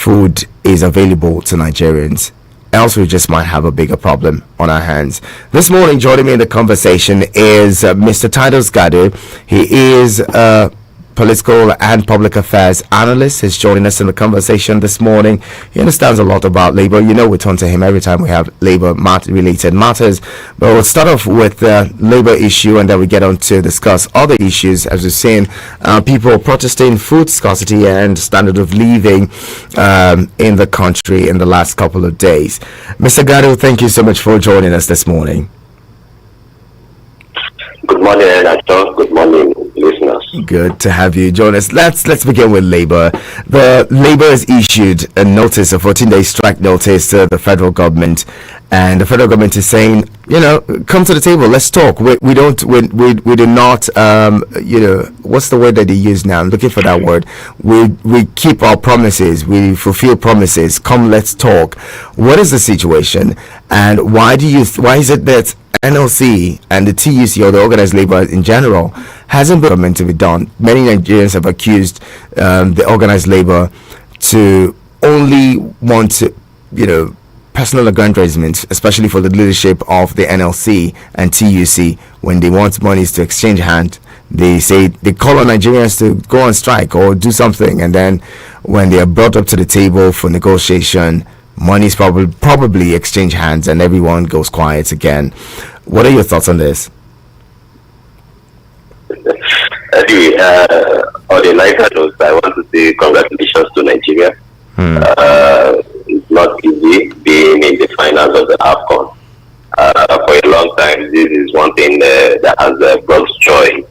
food is available to Nigerians. Else we just might have a bigger problem on our hands. This morning, joining me in the conversation is Mr. Titus Gadu. He is political and public affairs analyst. He's joining us in the conversation this morning. He understands a lot about labor. You know, we turn to him every time we have labor related matters. But we'll start off with the labor issue, and then we get on to discuss other issues. As we've seen, people protesting food scarcity and standard of living in the country in the last couple of days. Mr. Gadu, thank you so much for joining us this morning. Good morning, Nato. Good morning, listeners. Good to have you join us. Let's begin with labor. The labor has issued a notice, a 14-day strike notice to the federal government, and the federal government is saying, come to the table, let's talk. We do not, what's the word that they use now? I'm looking for that word. We keep our promises, we fulfill promises. Come, let's talk. What is the situation, and why is it that NLC and the TUC, or the organized labor in general, hasn't been meant to be done? Many Nigerians have accused the organized labor to only want to, personal aggrandizement, especially for the leadership of the NLC and TUC. When they want monies to exchange hands, they call on Nigerians to go on strike or do something, and then when they are brought up to the table for negotiation, money is probably exchange hands and everyone goes quiet again. What are your thoughts on this? Anyway, on the lighter note, I want to say congratulations to Nigeria. It's not easy being in the finals of the AFCON. For a long time, this is one thing that has brought joy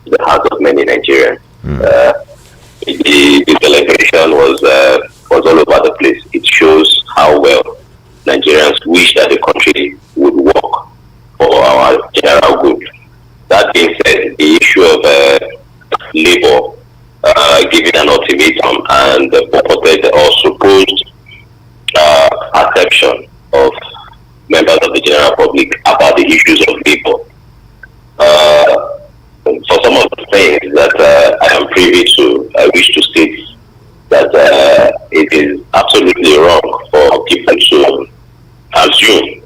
to the heart of many Nigerians. The celebration was all over the place. It shows how well Nigerians wish that the country would work for our general good. That being said, the issue of labor giving an ultimatum and the purported or supposed perception of members of the general public about the issues of labor. For some of the things that I am privy to, I wish to state that it is absolutely wrong for people to assume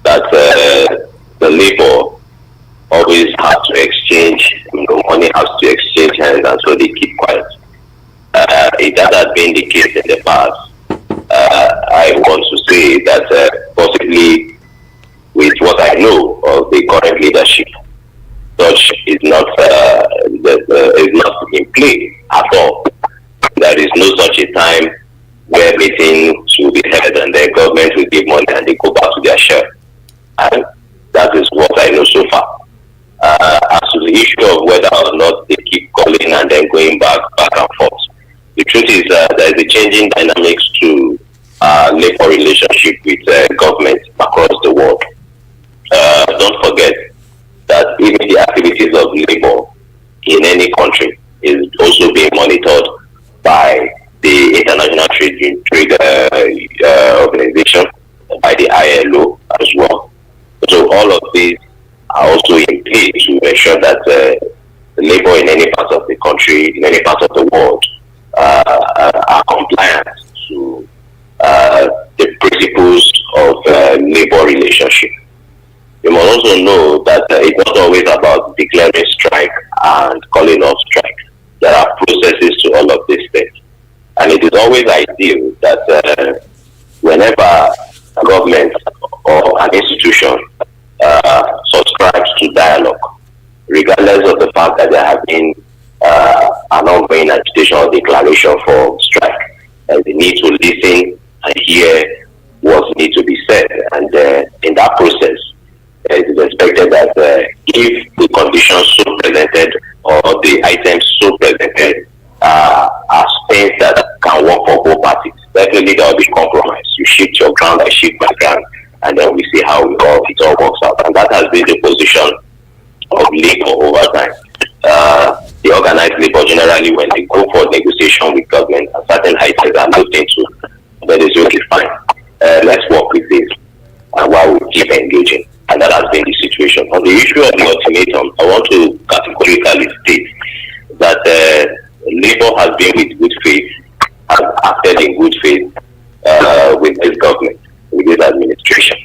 that the labor always has to exchange, money has to exchange hands, and so they keep quiet. If that has been the case in the past, I want to say that possibly with what I know of the current leadership, such is not in play at all. There is no such a time where meetings will be held and the government will give money and they go back to their share. And that is what I know so far. As to the issue of whether or not they keep calling and then going back and forth, the truth is there is a changing dynamics to labor relationship with government across the world. Don't forget that even the activities of labor in any country is also being monitored by the International Trade Organization, by the ILO as well. So all of these are also in play to ensure that labor in any part of the country, in any part of the world, are compliant to the principles of labor relationship. You must also know that it's not always about declaring strike and calling off strike. There are processes to all of these things. And it is always ideal that whenever a government or an institution subscribes to dialogue, regardless of the fact that there have been an ongoing agitation or declaration for strike, they need to listen and hear what needs to be said. And in that process, it is expected that if the conditions so presented or the items so presented are things that can work for both parties, definitely there will be compromise. You shift your ground, I shift my ground, and then we see how it all works out. And that has been the position of labor over time. The organized labor generally, when they go for negotiation with government, and certain items are looked into, then they say, okay, fine, let's work with this, and while we keep engaging. And that has been the situation. On the issue of the ultimatum, I want to categorically state that labor has been with good faith, has acted in good faith with this government, with this administration.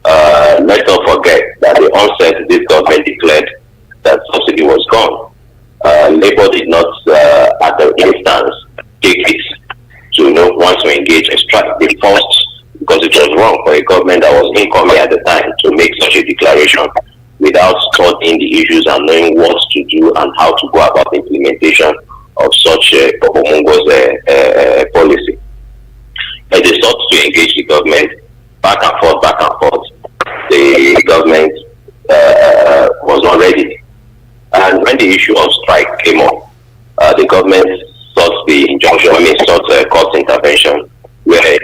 Let's not forget that the onset this government declared that subsidy was gone. Labour did not, at the instance, take it to once we engage a strike. They forced, because it was wrong for a government that was incoming at the time to make such a declaration without studying the issues and knowing what to do and how to go about the implementation of such a policy. But they sought to engage the government back and forth. The government was not ready. And when the issue of strike came up, the government sought court intervention, where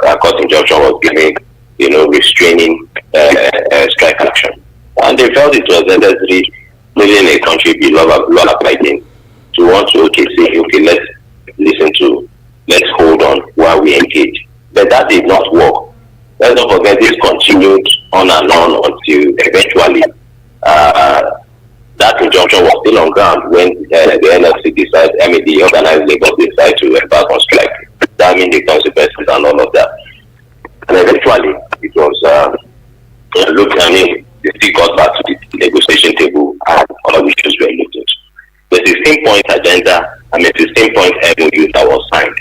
a court injunction was given, restraining strike action. And they felt it was necessary, living in a country be law-abiding, to want to let's hold on while we engage. But that did not work. Let's not forget this continued on and on until eventually that injunction was still on ground when the NLC the organized labor decided to embark on strike, damning the consequences and all of that. And eventually it was they still got back to the negotiation table and all issues were looked into. The 16-point agenda, 16-point MOU that was signed.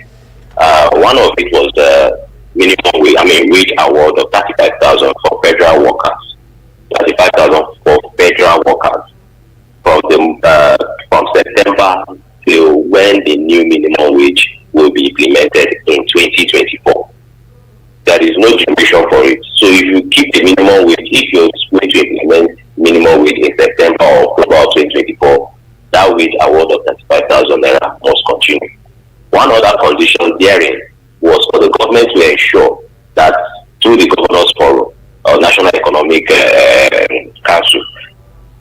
One of it was the minimum wage award of 35,000 for federal workers. 35,000 for federal workers from September till when the new minimum wage will be implemented in 2024. There is no duration for it. So if you keep the minimum wage, if you're going to implement minimum wage in September or October 2024, that wage award of 35,000 naira must continue. One other condition therein was for the government to ensure that through the Governors Forum or National Economic Council,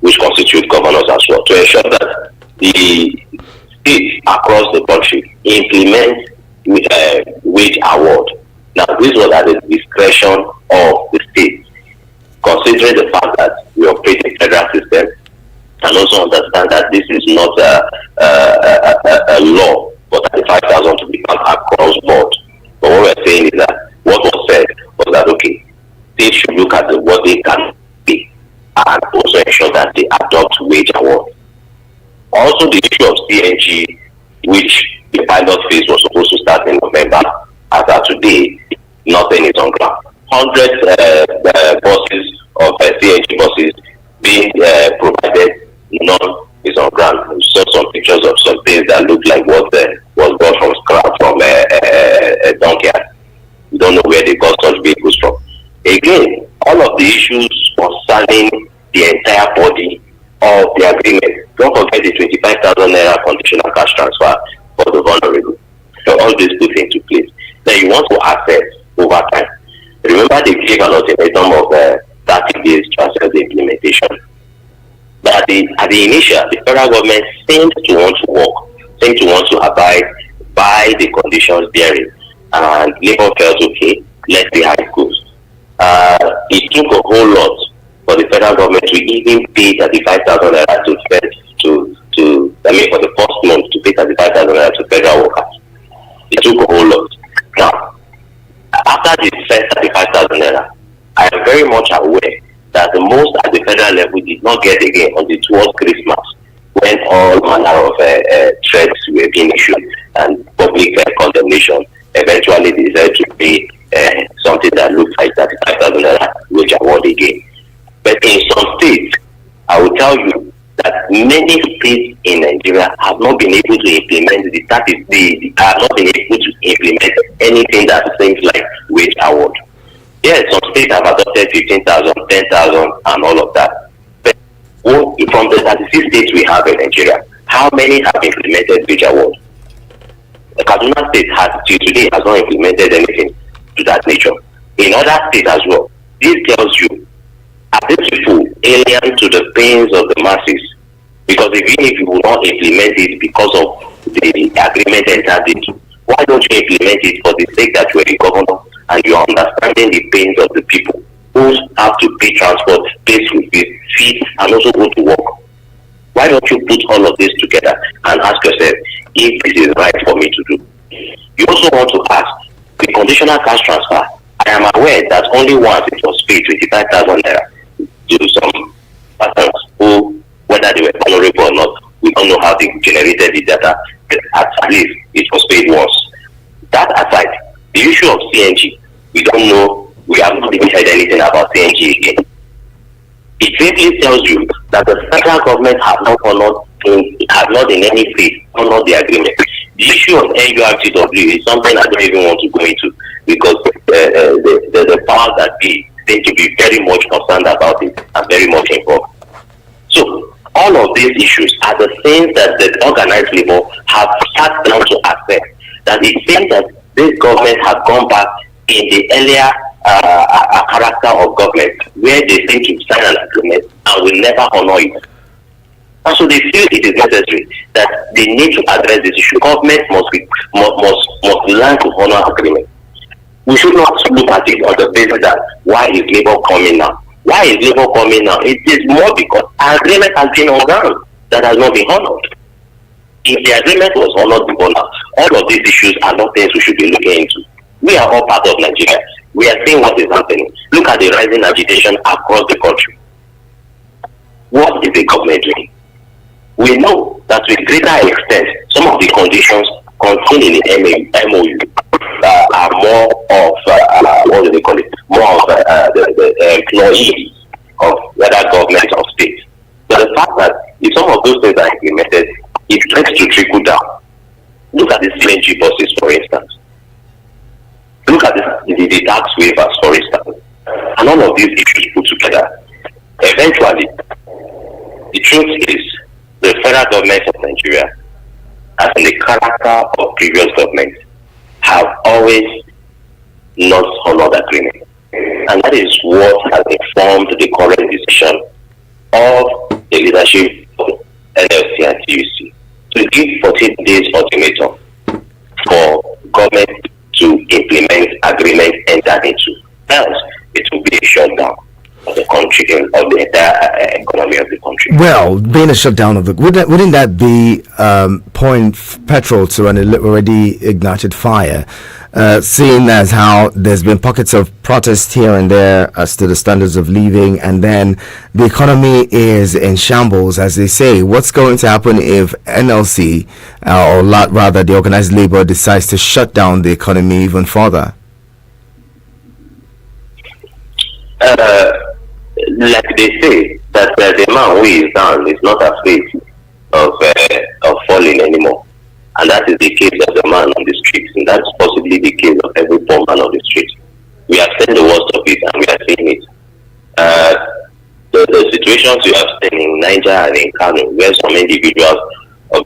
which constitute governors as well, to ensure that the states across the country implement wage award. Now, this was at the discretion of the state, considering the fact that we operate a federal system, and also understand that this is not a law for 35,000 to become across board. But what we're saying is that what was said was that, okay, states should look at what they can pay and also ensure that they adopt wage award. Also, the issue of CNG, which the pilot phase was supposed to start in November, as of today, nothing is on ground. Hundreds buses of CNG buses being provided, none is on ground. We saw some pictures of some things that look like what was brought from scrap from a junkyard. We don't know where they got such vehicles from. Again, all of the issues concerning the entire body of the agreement. Don't forget the 25,000 naira conditional cash transfer for the vulnerable. So all this put into place. Then you want to assess over time. Remember, they gave an ultimatum of 30 days to assess the implementation. But at the initial, the federal government seemed to want to work, seemed to want to abide by the conditions therein. And Labour felt, okay, let's see how it goes. It took a whole lot for the federal government to even pay 35,000 naira for the first month to pay 35,000 naira to federal workers. It took a whole lot. Now, after the first 35,000 naira, I am very much aware that the most at the federal level did not get again until towards Christmas, when all manner of threats were being issued and public condemnation. Eventually decided to pay something that looked like 35,000 naira wage award again. But in some states, I will tell you that many states in Nigeria have not been able to implement have not been able to implement anything that seems like wage award. Yes, some states have adopted 15,000, 10,000, and all of that. But from the 36 states we have in Nigeria, how many have implemented wage award? The Kaduna State till today has not implemented anything to that nature. In other states as well, this tells you, are these people alien to the pains of the masses? Because even if you will not implement it because of the agreement entered into, why don't you implement it for the sake that you are a governor and you are understanding the pains of the people who have to pay transport, pay school fees, and also go to work? Why don't you put all of this together and ask yourself if this is right for me to do? You also want to ask the conditional cash transfer. I am aware that only once it was paid 25,000 naira to some persons who, whether they were honorable or not, we don't know how they generated the data, but at least it was paid once. That aside, the issue of CNG, we don't know, we have not even heard anything about CNG again. It simply tells you that the federal government have not in any phase honored the agreement. The issue of NURTW is something I don't even want to go into, because the powers that be seem to be very much concerned about it and very much involved. So all of these issues are the things that the organized labor have sat down to accept. That it seems that this government has gone back in the earlier character of government, where they seem to sign an agreement and will never honor it. And so they feel it is necessary that they need to address this issue. Government must learn to honor agreement. We should not look at it on the basis that why is labor coming now? Why is labor coming now? It is more because agreement has been on ground that has not been honored. If the agreement was honored before now, all of these issues are not things we should be looking into. We are all part of Nigeria. We are seeing what is happening. Look at the rising agitation across the country. What is the government doing? We know that to a greater extent, some of the conditions contained in the MOU are more of, what do they call it? More of the employees of whether government or state. But the fact that if some of those things are implemented, it tends to trickle down. Look at the CNG buses, for instance. Look at the tax waivers, for instance. And all of these issues put together. Eventually, the truth is, the federal government of Nigeria, as in the character of previous governments, have always not honored agreement. And that is what has informed the current decision of the leadership of NLC and TUC to give 14 days ultimatum for government to implement agreement entered into. Else, it will be a shutdown of the country, of the entire economy of the country. Well, being a shutdown of the, wouldn't that be pouring petrol to an already ignited fire? Seeing as how there's been pockets of protest here and there as to the standards of living, and then the economy is in shambles, as they say. What's going to happen if NLC, or rather the organized labor, decides to shut down the economy even further? Like they say, that the man who is down is not afraid of falling anymore. And that is the case of the man on the streets, and that's possibly the case of every poor man on the street. We have seen the worst of it, and we are seeing it. The situations we have seen in Niger and in Kano, where some individuals, the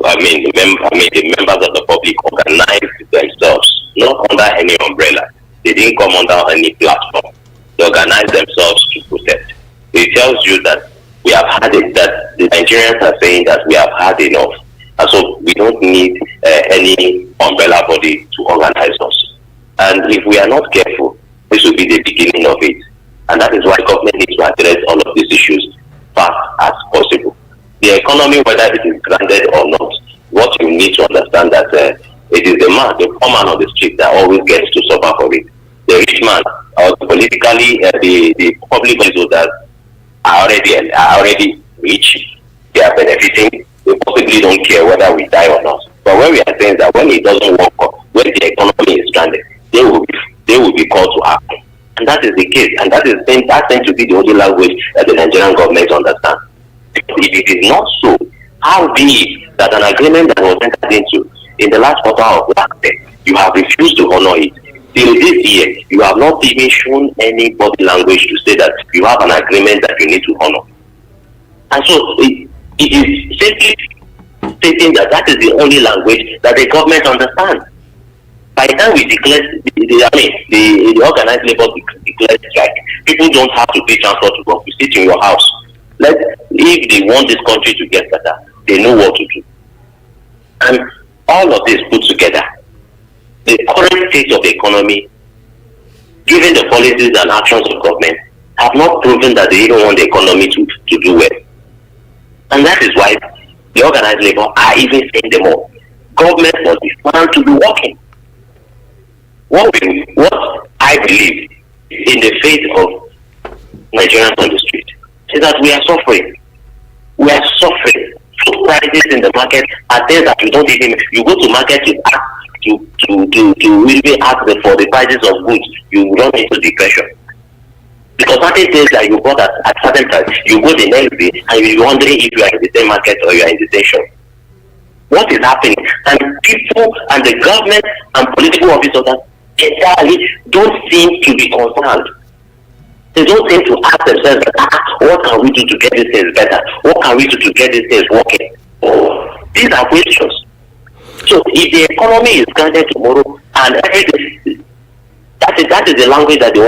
members of the public organized themselves, not under any umbrella. They didn't come under any platform. They organized themselves to protest. It tells you that we have had it, that the Nigerians are saying that we have had enough. And so we don't need any umbrella body to organize us. And if we are not careful, this will be the beginning of it. And that is why government needs to address all of these issues fast as possible. The economy, whether it is granted or not, what you need to understand that it is the man, the poor man on the street that always gets to suffer for it. The rich man, or politically, the public holders are already rich. They are benefiting. They possibly don't care whether we die or not. But when we are saying that when it doesn't work, when the economy is stranded, they will be called to action. And that is the case. And that tends to be the only language that the Nigerian government understands. If it is not so, how be it that an agreement that was entered into in the last quarter of last year, you have refused to honor it? Till this year, you have not even shown any body language to say that you have an agreement that you need to honor. And so it is simply stating that is the only language that the government understands. By the time we declare, the organized labor declares strike, people don't have to pay transport to work. You sit in your house. If they want this country to get better, they know what to do. And all of this put together, the current state of the economy, given the policies and actions of government, have not proven that they even want the economy to do well. And that is why the organized labor are even saying them all. Government must be found to be working. What I believe in the face of Nigerians on the street is that we are suffering. We are suffering. Food prices in the market are things that you don't even. You go to market, you ask to really ask for the prices of goods, you run into depression. Because certain things that you bought at certain price, you go the next day and you're wondering if you are in the same market or you are in the same shop. What is happening? And people and the government and political officers entirely don't seem to be concerned. They don't seem to ask themselves, what can we do to get these things better? What can we do to get these things working? These are questions. So if the economy is granted tomorrow and everything, that is the language that they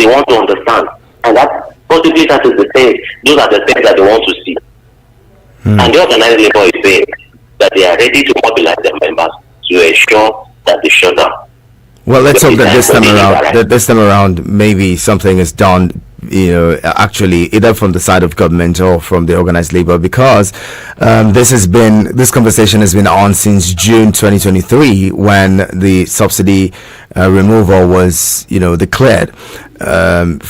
want to understand. And that possibly that is the thing, those are the things that they want to see. And the organized labor is saying that they are ready to mobilize their members to ensure that they shut down. Well, let's hope that this time around, maybe something is done, actually, either from the side of government or from the organized labor, because this conversation has been on since June 2023, when the subsidy removal was, declared. On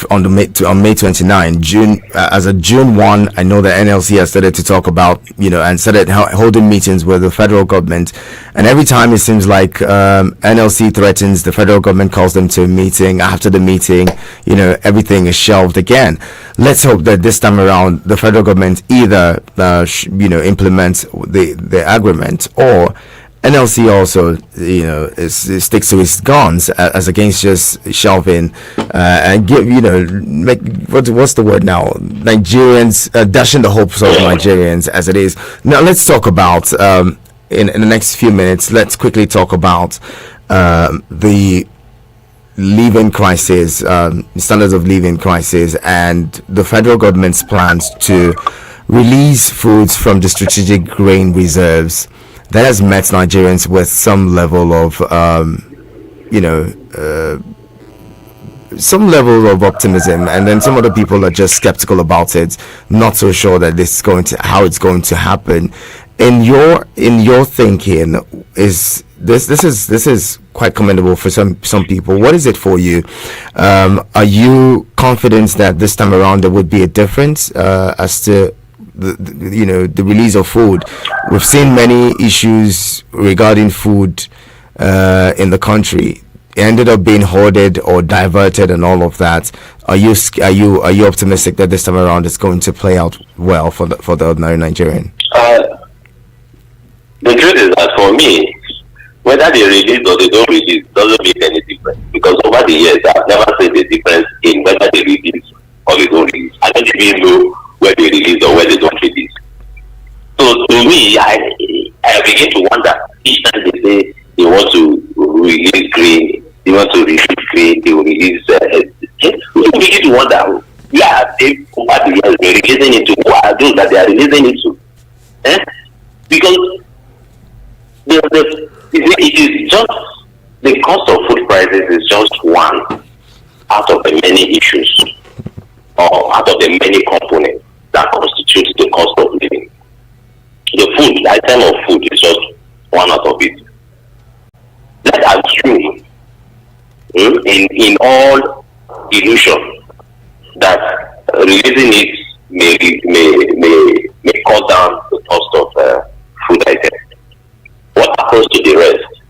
May 29, June, as of June 1, I know that NLC has started to talk about, and started holding meetings with the federal government, and every time it seems like NLC threatens, the federal government calls them to a meeting. After the meeting, everything is shelved again. Let's hope that this time around the federal government either implements the agreement, or NLC also, sticks to its guns as against just shelving and give, make what's the word now? Nigerians dashing the hopes of Nigerians as it is. Now let's talk about in the next few minutes. Let's quickly talk about the living crisis, standards of living crisis, and the federal government's plans to release foods from the strategic grain reserves. That has met Nigerians with some level of, some level of optimism, and then some other people are just skeptical about it, not so sure that how it's going to happen. In your thinking, is this is quite commendable for some people. What is it for you? Are you confident that this time around there would be a difference as to the release of food? We've seen many issues regarding food in the country. It ended up being hoarded or diverted and all of that. Are you optimistic that this time around it's going to play out well for the ordinary Nigerian? The truth is that for me, whether they release or they don't release doesn't make any difference, because over the years I've never seen the difference in whether they release or they don't release. I don't even know where they release or where they don't release. So to me, I begin to wonder each time they say they want to release grain, they want to release grain, they will release. We begin to wonder, where are they over the years they're releasing it to? Who are those that they are releasing it to? Because it is just the cost of food prices is just one out of the many issues, or out of the many components that constitutes the cost of living. The item of food is just one out of it. Let's assume, in all illusion, that releasing it may cut down the cost of food items. What happens to the rest?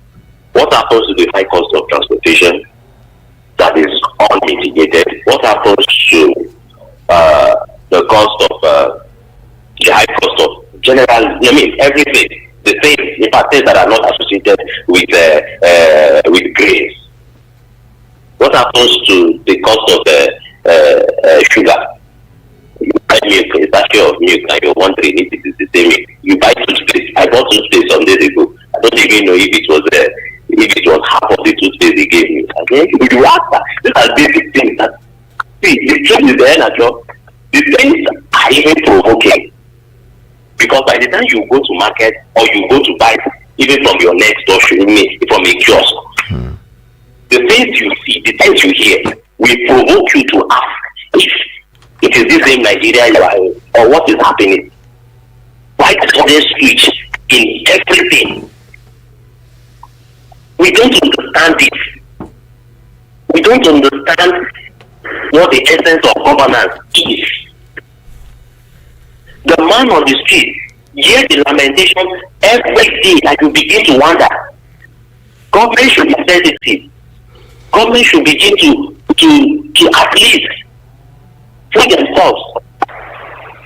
What happens to the high cost of transportation that is unmitigated? What happens to the cost of the high cost of general? Everything, the things, in fact, things that are not associated with grains. What happens to the cost of sugar? You buy milk, a sachet of milk, and you're wondering if it is the same milk. You buy toothpaste. I bought toothpaste some days ago. I don't even know if it was half of the toothpaste they gave me. Okay, you ask that. These are basic things that the truth is there, the things are even provoking. Because by the time you go to market or you go to buy, even from your next door, from a kiosk, the things you see, the things you hear, will provoke you to ask if it is this same Nigeria you are in, or what is happening. Why the sudden switch in everything? We don't understand it. don't understand what the essence of governance is. The man on the street hear the lamentation every day that you begin to wonder. Government should be sensitive. Government should begin to at least put themselves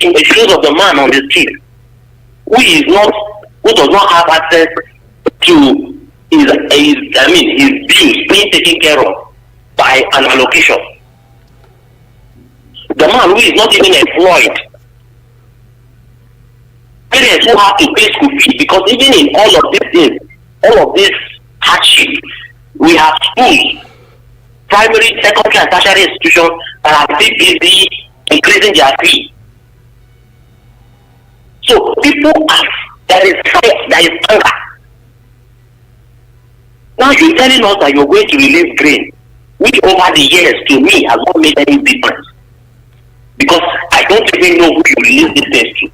in the shoes of the man on the street who does not have access to his bills being taken care of by an allocation. The man who is not even employed. Parents who have to pay school fees, because even in all of these things, all of this hardship, we have schools, primary, secondary, and tertiary institutions that are still busy increasing their fee. So people there is hunger. Now you're telling us that you're going to release grain, which over the years to me has not made any difference. Because I don't even know who you release this things to.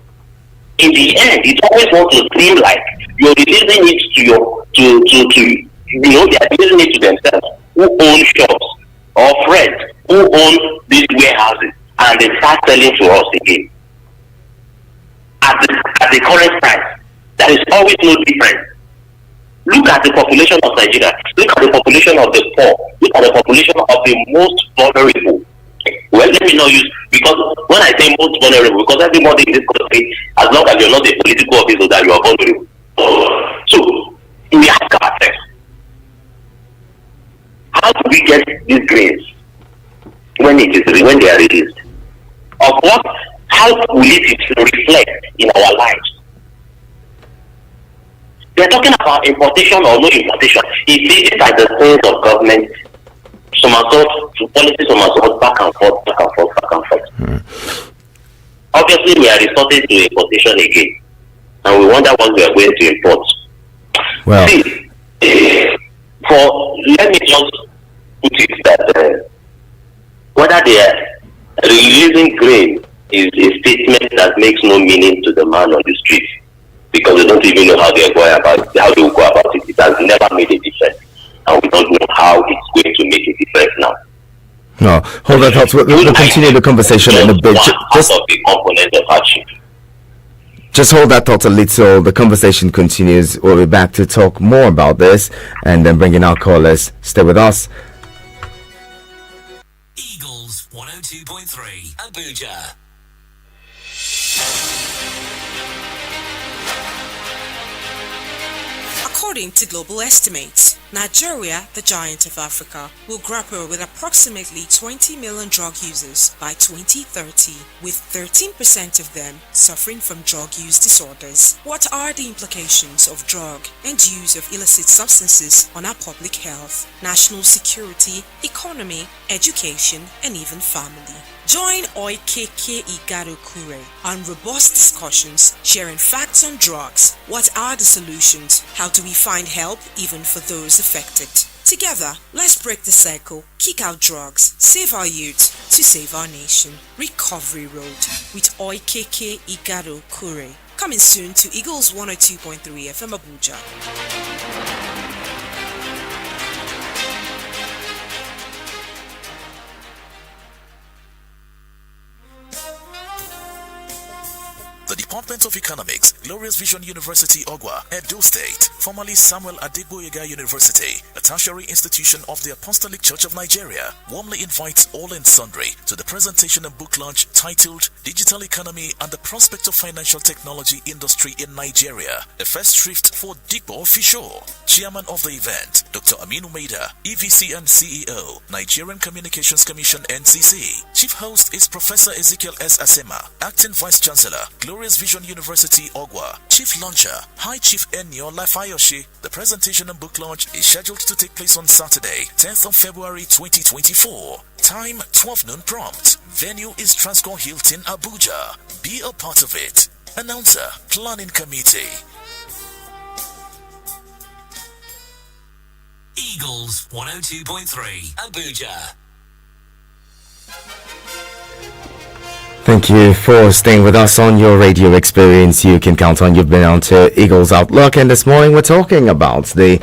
In the end, it always wants to seem like you're releasing it they're releasing it to themselves, who own shops or friends who own these warehouses, and they start selling to us again. At the current price, there is always no difference. Look at the population of Nigeria. Look at the population of the poor. Look at the population of the most vulnerable. Well, let me not use, because when I say most vulnerable, because everybody in this country, as long as you're not a political officer, that you are vulnerable. So we ask ourselves, how do we get these grains when they are released? Of what? How will it reflect in our lives? They're talking about importation or no importation. It is by the sense of government, policy somersault, back and forth. Obviously, we are resorting to importation again, and we wonder what we are going to import. Well, see, let me just put it that whether they are releasing grain is a statement that makes no meaning to the man on the street, because they don't even know how they will go about it. It has never made a difference, and we don't know how it's going to make a difference now. No, hold that thought. We'll continue the conversation in a bit. Just of the component of hardship. Just hold that thought a little. The conversation continues. We'll be back to talk more about this and then bring in our callers. Stay with us. Eagles 102.3 Abuja. According to global estimates, Nigeria, the giant of Africa, will grapple with approximately 20 million drug users by 2030, with 13% of them suffering from drug use disorders. What are the implications of drug and use of illicit substances on our public health, national security, economy, education, and even family? Join Oikeke Igado Kure on robust discussions, sharing facts on drugs. What are the solutions? How do we find help even for those affected? Together, let's break the cycle, kick out drugs, save our youth to save our nation. Recovery Road with Oikeke Igado Kure. Coming soon to Eagles 102.3 FM Abuja. The Department of Economics, Glorious Vision University, Ogwa, Edo State, formerly Samuel Adegboyega University, a tertiary institution of the Apostolic Church of Nigeria, warmly invites all and sundry to the presentation and book launch titled Digital Economy and the Prospect of Financial Technology Industry in Nigeria, a first shrift for Digbo Fisho. Chairman of the event, Dr. Aminu Maida, EVC and CEO, Nigerian Communications Commission NCC. Chief host is Professor Ezekiel S. Asema, Acting Vice Chancellor, Glorious Vision University, Ogwa. Chief Launcher, High Chief Enyo Lafayoshi. The presentation and book launch is scheduled to take place on Saturday, 10th of February 2024. Time 12 noon prompt. Venue is Transcorp Hilton, Abuja. Be a part of it. Announcer, Planning Committee. Eagles 102.3 Abuja. Thank you for staying with us on your radio experience. You can count on you've been on to Eagles Outlook, and this morning we're talking about the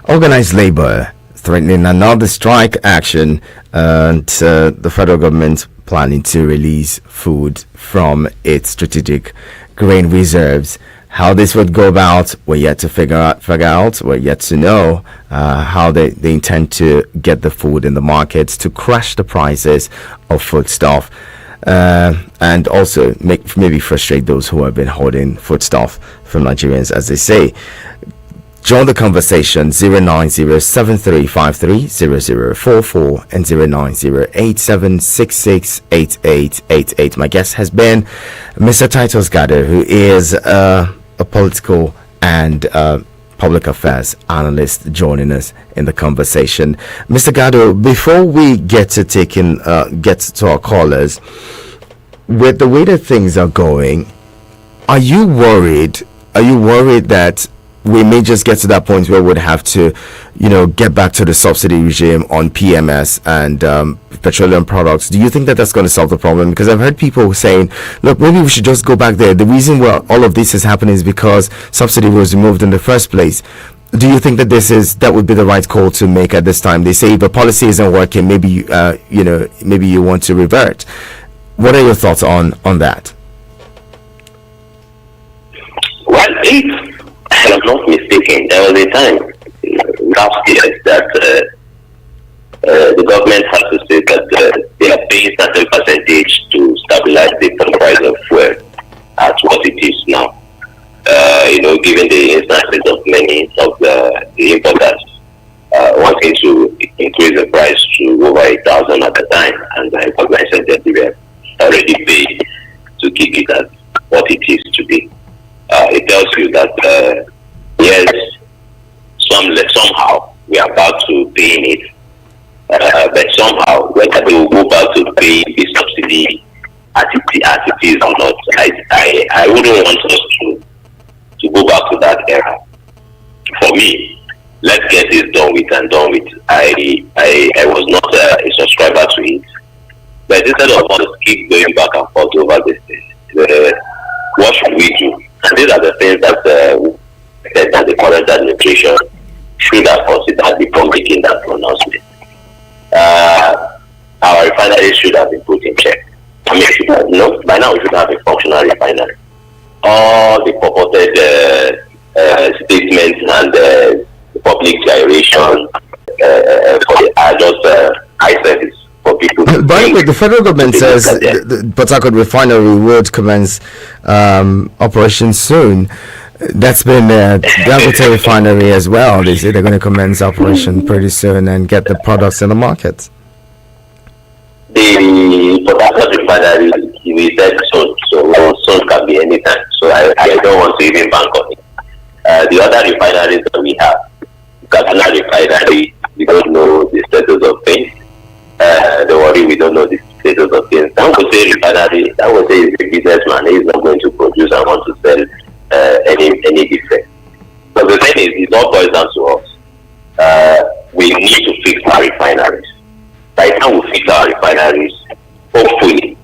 organized labor threatening another strike action, and the federal government planning to release food from its strategic grain reserves. How this would go about, we're yet to figure out. We're yet to know how they intend to get the food in the markets to crash the prices of foodstuff, and also maybe frustrate those who have been holding foodstuff from Nigerians, as they say. Join the conversation 09073530044 and 09087668888. My guest has been Mr. Titus Gado, who is a political and public affairs analyst, joining us in the conversation. Mr. Gado, before we get to our callers, with the way that things are going, are you worried that we may just get to that point where we'd have to, get back to the subsidy regime on PMS and petroleum products? Do you think that that's going to solve the problem? Because I've heard people saying, look, maybe we should just go back there. The reason why all of this is happening is because subsidy was removed in the first place. Do you think that that would be the right call to make at this time? They say if the policy isn't working, maybe maybe you want to revert. What are your thoughts on that? Well, if I'm not mistaken, there was a time last year that the government has to say that they are paying certain percentage to stabilize the price of fuel at what it is now. Given the instances of many of the importers wanting to increase the price to over 1,000 at the time, and the government said that they were already paid to keep it at what it is today. It tells you that yes, somehow we are back to paying it, but somehow whether they will go back to paying the subsidy as it is or not, I wouldn't want us to go back to that era. For me, let's get this done with and done with. I was not a subscriber to it, but instead of us keep going back and forth over this, what should we do? And these are the things that the current administration should have considered before making that pronouncement. Our refineries should have been put in check. By now we should have a functional refinery. All the purported statements and the public gyration are just eye service for people. By the way, the federal government says the Port Harcourt refinery would commence operation soon. That's been Dangote refinery as well. They say they're going to commence operation pretty soon and get the products in the market. The Port Harcourt refinery, we said soon can be anytime. So I don't want to even bank on it. The other refineries that we have, Kaduna refinery, we don't know the status of things. Don't worry, we don't know the status of things. Dangote refinery, Dangote is a businessman. He is not going to produce and want to sell any defect. But the thing is, it all boils down to us. We need to fix our refineries. By the time we fix our refineries, hopefully,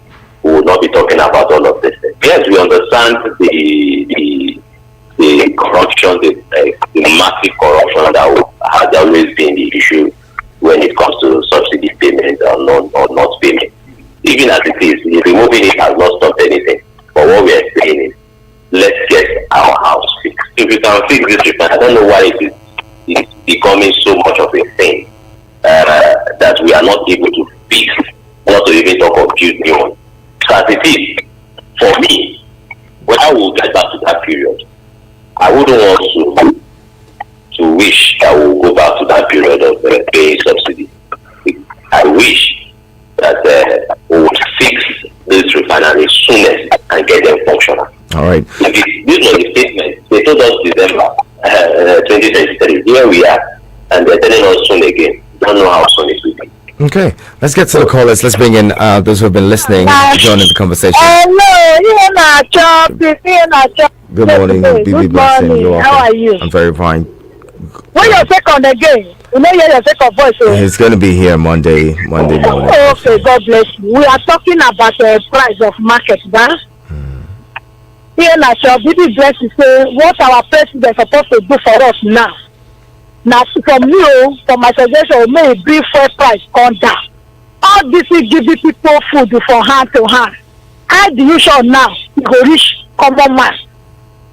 we will not be talking about all of this. Yes, we understand the corruption, the massive corruption that has always been the issue when it comes to subsidy payment or not payment. Even as it is, removing it has not stopped anything. But what we are saying is, let's get our house fixed. If we can fix this refinery, I don't know why it is becoming so much of a thing that we are not able to fix, not to even talk of build new one. So as it is, for me, when I will get back to that period, I wouldn't want to wish that we'll go back to that period of paying subsidy. I wish that we would fix this refinery soonest and get them functional. All right. This was the statement. They told us December 2023. Here we are, and they're telling us soon again. Don't know how soon it will be. Okay, let's get to the callers. Let's bring in those who have been listening, joining the conversation. Hello, Good morning, BB Blessing. How are you? I'm very fine. When you're second again, you know you're your second voice. He's going to be here Monday morning. Oh, okay, God bless you. We are talking about the price of market, huh? Here, BB Blessing say what our president is supposed to do for us now. Now, from you, from my suggestion, may it bring fuel price come down. All this will give the people food from hand to hand. How do you show now? You go reach common man.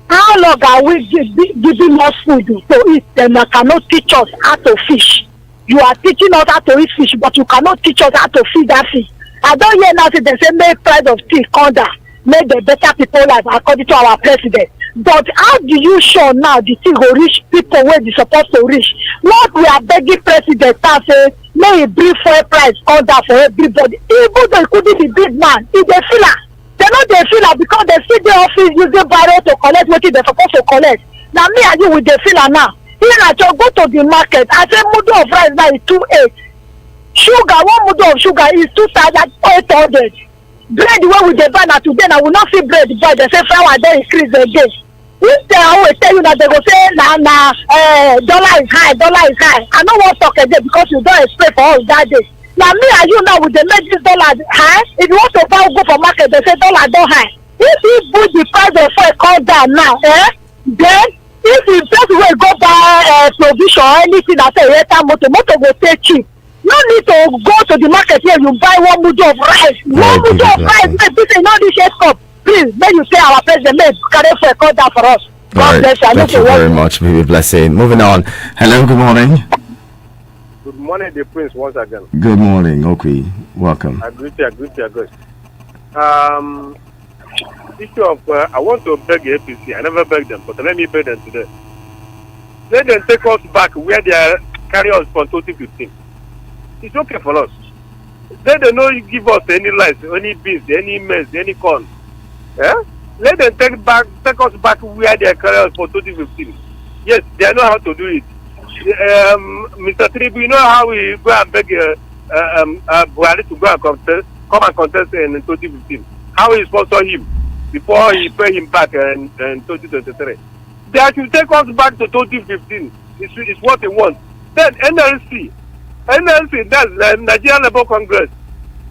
How long are we giving us food to eat? Then you cannot teach us how to fish. You are teaching us how to eat fish, but you cannot teach us how to feed that fish. I don't hear now they say make price of tea come down, make the better people life according to our president. But how do you show now the thing go reach people where they supposed to reach? What we are begging president to say, may he bring fuel price come down for everybody. Even though it couldn't be big man, if they feel it, they know they feel it because they see the office using barrel to collect what they're supposed to collect. Now me and you with the feel now. Here I just go to the market. I say mudu of rice now is 2.8. Sugar, one mudu of sugar is 2,800. Bread where we dey buy now today, now we not see bread buy. They say flour then increase again. If they always tell you that they go say dollar is high. I don't want to talk again because you don't expect for us that day. Now me and you now with the make this dollar high. If you want to buy go for market, they say dollar don't high. If you put the price of fuel come down now, then if you just will go buy provision or anything that say motor will stay cheap. No need to go to the market here. You buy one mudu of rice. One mudu of rice. This is not this cup. Please, may you say our president may carry for a call down for us. God bless you. Thank you very much. May be blessing. Moving on. Hello. Good morning. Good morning, the Prince, once again. Good morning. Okay. Welcome. I greet you. Good. Issue of I want to beg the APC. I never begged them, but let me beg them today. Let them take us back where they are carry us from 2015. It's okay for us. Let them not give us any rice, any beans, any maize, any corn. Let them take us back where they are carry us for 2015. Yes, they know how to do it. Mr. Tribu, you know how we go and beg Buhari to go and come and contest in 2015. How we sponsor him before he pay him back in 2023. They should take us back to 2015. It's what they want. Then NLC, that's the Nigerian Labour Congress.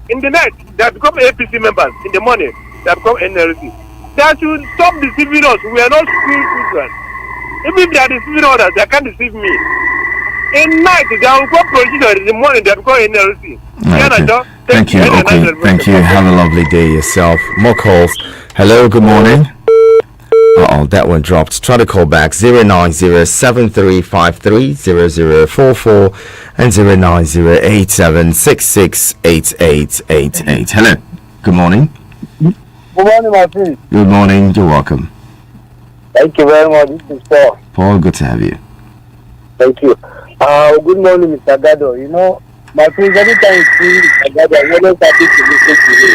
In the night, they have become APC members. In the morning, they have become NLC. They should stop deceiving us. We are not school children. Even if they are deceiving others, they can't deceive me. In night, they will go producer. In the morning, they become NLC. Okay. Thank you. Okay. Thank you. Have a lovely day yourself. More calls. Hello. Good morning. That one dropped. Try to call back 09073530044 and 09087668888. Hello. Good morning. Good morning, my friend. Good morning. You're welcome. Thank you very much. This is Paul. Paul, good to have you. Thank you. Good morning, Mr. Gado. You know, my friends, every time you see Mr. Gado, I'm always happy to listen to you.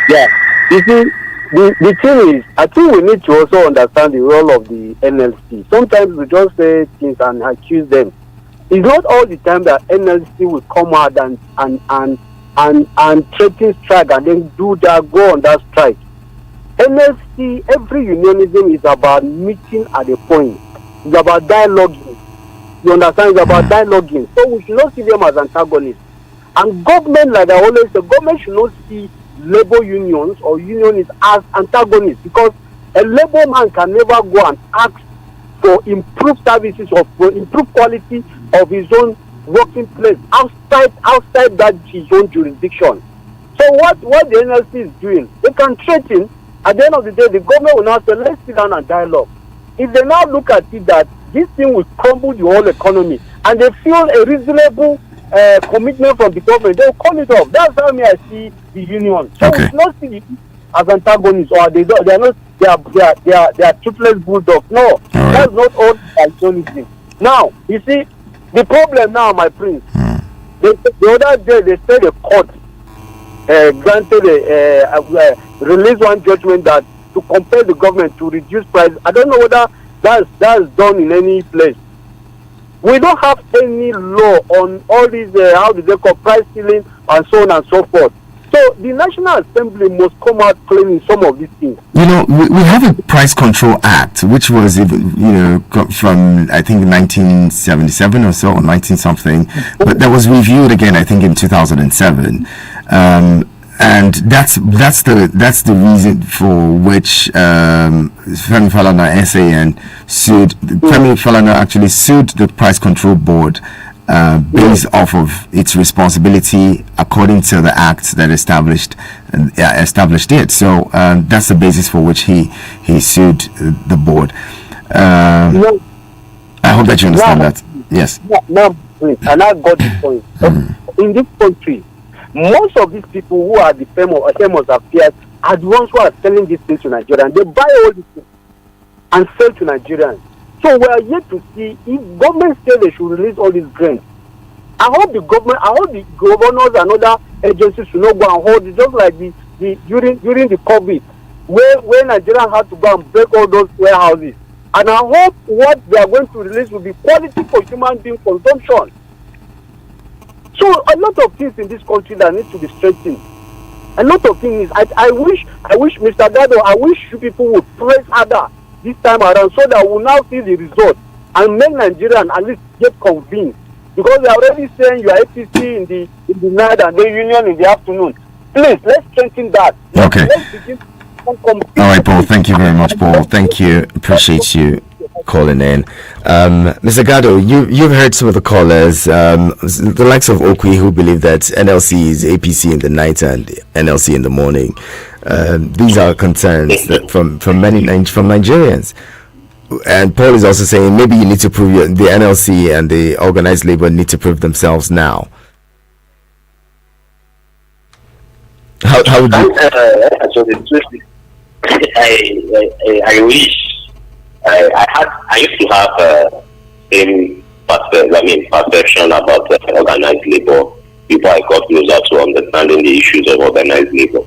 Yeah. You see, the thing is, I think we need to also understand the role of the NLC. Sometimes we just say things and accuse them. It's not all the time that NLC will come out and threaten strike and then go on that strike. NLC, every unionism is about meeting at a point. It's about dialoguing. You understand? It's about dialoguing. So we should not see them as antagonists. And government, like I always say, government should not see labor unions or unionists as antagonists, because a labor man can never go and ask for improved services or for improved quality of his own working place outside that his own jurisdiction. So what the NLC is doing, they can threaten. At the end of the day, the government will now say, let's sit down and dialogue. If they now look at it that this thing will crumble the whole economy, and they feel a reasonable commitment from the government, they will call it off. That's how I see the union. So we should not see it as antagonists, or they are toothless bulldogs. No, that's not all unionism. Now, you see, the problem now, my prince, the other day they said the court granted released one judgment that to compel the government to reduce price. I don't know whether that's done in any place. We don't have any law on all these how do they call price ceiling and so on and so forth. So the National Assembly must come out claiming some of these things. You know, we have a Price Control Act, which was, from I think 1977 or so, or 19 something, but that was reviewed again, I think, in 2007. and that's the reason for which Femi Falana SAN sued. Femi Falana actually sued the Price Control Board based off of its responsibility according to the act that established it. So that's the basis for which he sued the board. I hope that you understand that. Yes. Now, and I got the point. In this country, most of these people who are the famous affairs are the ones who are selling these things to Nigerians. They buy all these things and sell to Nigerians. So we are yet to see if government say they should release all these grants. I hope the governors and other agencies should not go and hold it, just like the during the COVID, where Nigerians had to go and break all those warehouses. And I hope what they are going to release will be quality for human being consumption. So a lot of things in this country that need to be strengthened. A lot of things. I wish Mr. Gado, I wish you people would press harder this time around so that we'll now see the result and make Nigerians at least get convinced. Because they are already saying you are APC in the night and the union in the afternoon. Please, let's strengthen that. Okay. Let's begin. All right, Paul. Thank you very much, Paul. Thank you. Appreciate you calling in. Mr. Gado, you've heard some of the callers, the likes of Okwi, who believe that NLC is APC in the night and NLC in the morning. These are concerns that from Nigerians. And Paul is also saying maybe you need to prove the NLC and the organized labor need to prove themselves now. How would you? I wish I used to have same perception about organized labor before I got closer to understanding the issues of organized labor.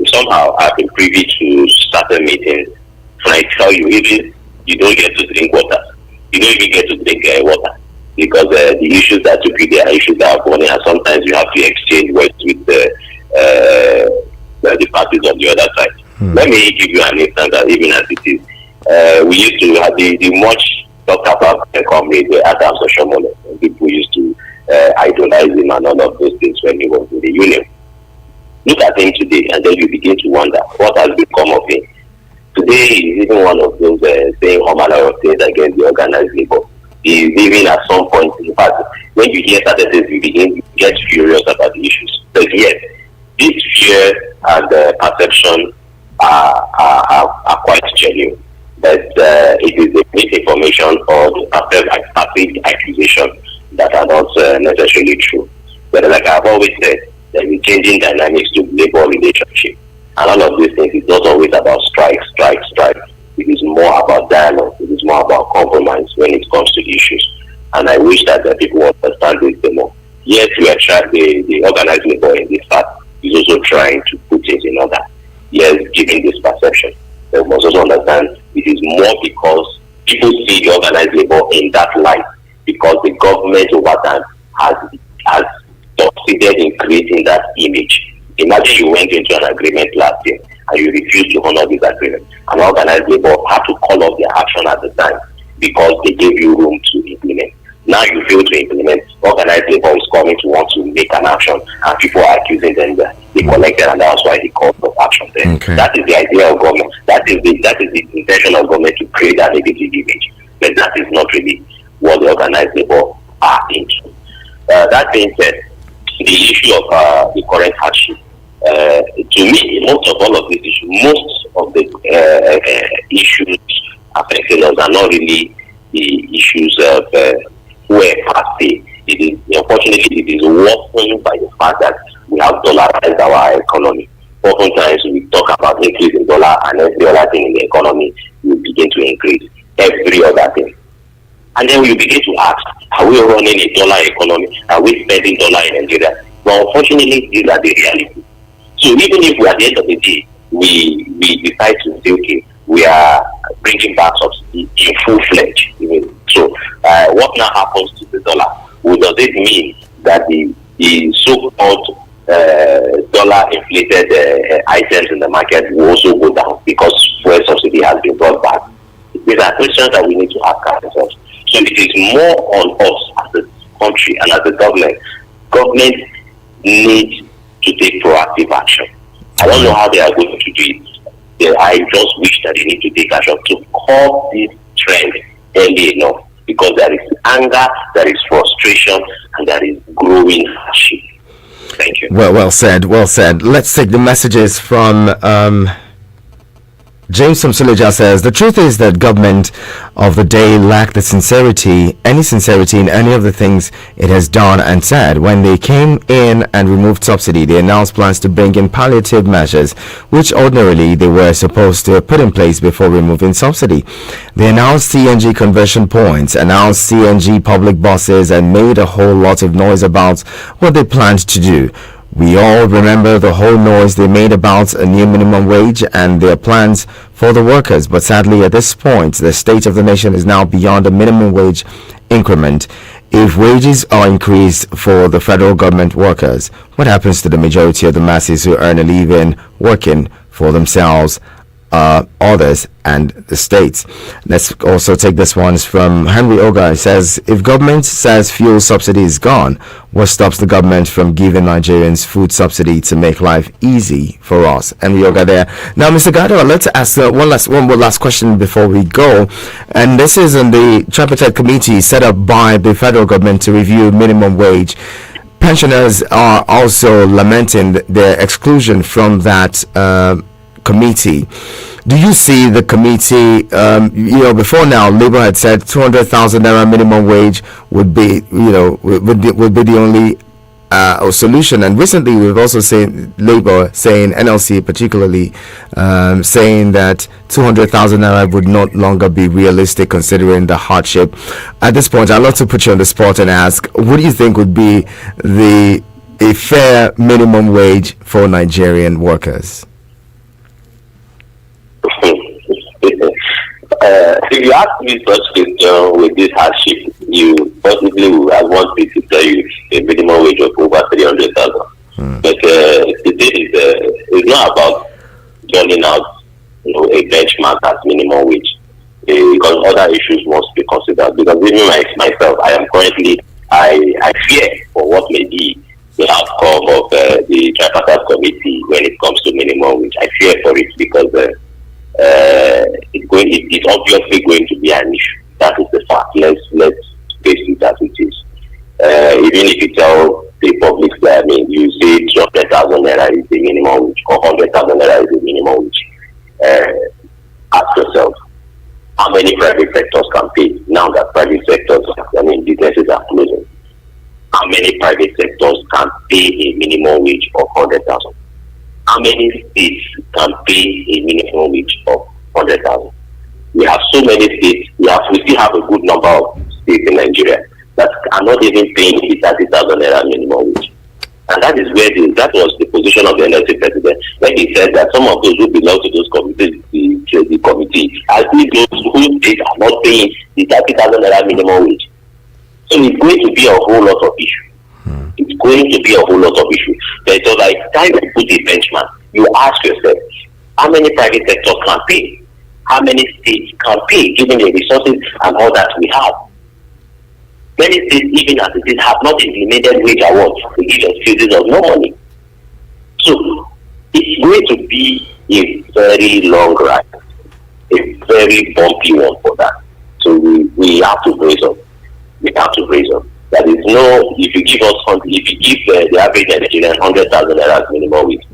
Somehow I've been privy to certain meetings, and I tell you, even you don't get to drink water. You don't even get to drink water because the issues that you there are issues that are going, and sometimes you have to exchange words with the parties on the other side. Let me give you an instance that even as it is, we used to have the much talked about the comrade Adam Soshomole. People used to idolize him and all of those things when he was in the union. Look at him today, and then you begin to wonder what has become of him. Today is even one of those saying all manner of things against the organized labor. He is even at some point, in fact, when you hear certain things, you begin to get furious about the issues. But yes, this fear and perception are quite genuine. But it is the misinformation or the passive accusation that are not necessarily true. But like I've always said, there is changing dynamics to labor relationship. And all of these things is not always about strike. It is more about dialogue. It is more about compromise when it comes to issues. And I wish that people understand this more. Yes, we are trying, the organized labor in this part is also trying to put things in order. Yes, giving this perception. But we must also understand it is more because people see the organized labor in that light because the government over time has succeeded in creating that image. Imagine you went into an agreement last year and you refused to honor this agreement. And organized labor had to call off their action at the time because they gave you room to implement. Now you fail to implement. Organized labor is coming to want to make an action, and people are accusing them that they collected, and that's why they called for action there. Okay. That is the idea of government. That is the intention of government to create that negative image. But that is not really what the organized labor are into. That being said, the issue of the current hardship, to me, most of all of these issues, most of the issues affecting us are not really the issues of where per se. It is, unfortunately, it is worsened by the fact that we have dollarized our economy. Oftentimes, we talk about increasing dollar, and every other thing in the economy will begin to increase. Every other thing. And then we begin to ask, are we running a dollar economy? Are we spending dollar in Nigeria? But unfortunately, these are the reality. So even if we at the end of the day, we decide to say, okay, we are bringing back subsidy in full-fledged. So what now happens to the dollar? Well, does it mean that the so-called dollar-inflated items in the market will also go down because fuel subsidy has been brought back? These are questions that we need to ask ourselves. So it is more on us as a country and as a government. Government needs to take proactive action. I don't know how they are going to do it. I just wish that they need to take action to curb this trend early enough, because there is anger, there is frustration, and there is growing hardship. Thank you. Well said. Let's take the messages from James from Suleja. Says the truth is that government of the day lacked the any sincerity in any of the things it has done and said. When they came in and removed subsidy, they announced plans to bring in palliative measures, which ordinarily they were supposed to put in place before removing subsidy. They announced CNG conversion points, announced CNG public buses, and made a whole lot of noise about what they planned to do. We all remember the whole noise they made about a new minimum wage and their plans for the workers. But sadly, at this point, the state of the nation is now beyond a minimum wage increment. If wages are increased for the federal government workers, what happens to the majority of the masses who earn a living working for themselves, others, and the states? Let's also take this one from Henry Oga. It says, if government says fuel subsidy is gone, what stops the government from giving Nigerians food subsidy to make life easy for us? Henry Oga there. Now, Mr. Gado, let's ask one more last question before we go. And this is on the tripartite committee set up by the federal government to review minimum wage. Pensioners are also lamenting their exclusion from that committee. Do you see the committee, before now, Labour had said 200,000 naira minimum wage would be the only solution. And recently we've also seen Labour saying, NLC particularly, saying that 200,000 naira would not longer be realistic considering the hardship. At this point, I'd love to put you on the spot and ask, what do you think would be a fair minimum wage for Nigerian workers? If you ask me such question with this hardship, you possibly will have one thing to tell you a minimum wage of over 300,000. But the thing is, it's not about turning out a benchmark as minimum wage, because other issues must be considered. Because even myself, I fear for what may be the outcome of the tripartite committee when it comes to minimum wage. I fear for it because it's obviously going to be an issue. That is the fact. Let's face it as it is. Even if you tell the public that, you say 200,000 naira is the minimum wage or 100,000 naira is the minimum wage, ask yourself, how many private sectors can pay now that private sectors, businesses are closing? How many private sectors can pay a minimum wage of 100,000? How many states can pay a minimum wage of 100,000? We have so many states. We still have a good number of states in Nigeria that are not even paying the 30,000 naira minimum wage. And that is where that was the position of the NLC president when he said that some of those who belong to those committees, the committee, as those who states are not paying the 30,000 naira minimum wage. So it's going to be a whole lot of issues. It's going to be a whole lot of issues. So by the time you put a benchmark, you ask yourself, how many private sectors can pay? How many states can pay, given the resources and all that we have? Many states, even as it is, have not implemented wage awards to give excuses of no money. So it's going to be a very long ride, a very bumpy one for that. So we have to brace up. We have to brace up. There is no, if you give the average Nigerian 100,000 naira as minimum wage,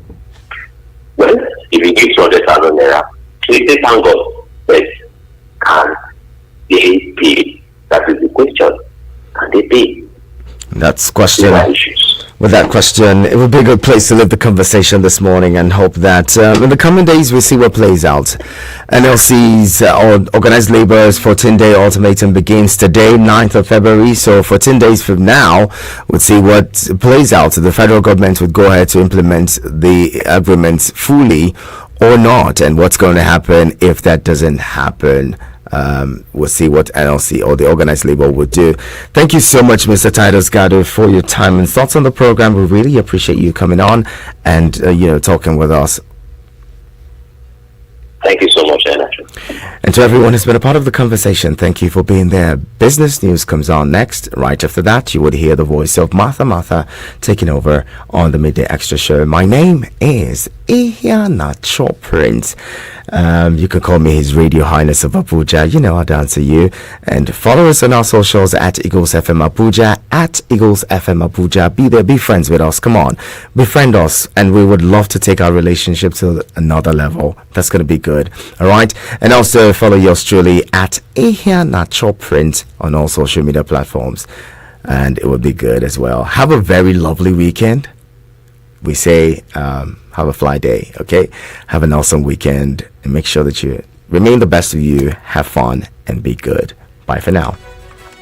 well, if you give 200,000 naira, they say thank God, but can they pay? That is the question. Can they pay? That's question. With that question, it would be a good place to leave the conversation this morning and hope that in the coming days we'll see what plays out. NLC's Organized Labor's 14-day ultimatum begins today, 9th of February. So 14 days from now, we'll see what plays out. The federal government would go ahead to implement the agreements fully or not, and what's going to happen if that doesn't happen. We'll see what NLC or the Organized Labor would do. Thank you so much, Mr. Titus Gado, for your time and thoughts on the program. We really appreciate you coming on and talking with us. Thank you so much, Anacho. And to everyone who's been a part of the conversation, thank you for being there. Business News comes on next. Right after that, you would hear the voice of Martha taking over on the Midday Extra Show. My name is Ihanacho Prince. You can call me His Radio Highness of Abuja. You know I'd answer you. And follow us on our socials at Eagles FM Abuja, at Eagles FM Abuja. Be there, be friends with us. Come on, befriend us, and we would love to take our relationship to another level. That's going to be good. All right. And also follow yours truly at Ihanacho Prince on all social media platforms. And it would be good as well. Have a very lovely weekend. We say have a fly day, okay? Have an awesome weekend, and make sure that you remain the best of you, have fun, and be good. Bye for now.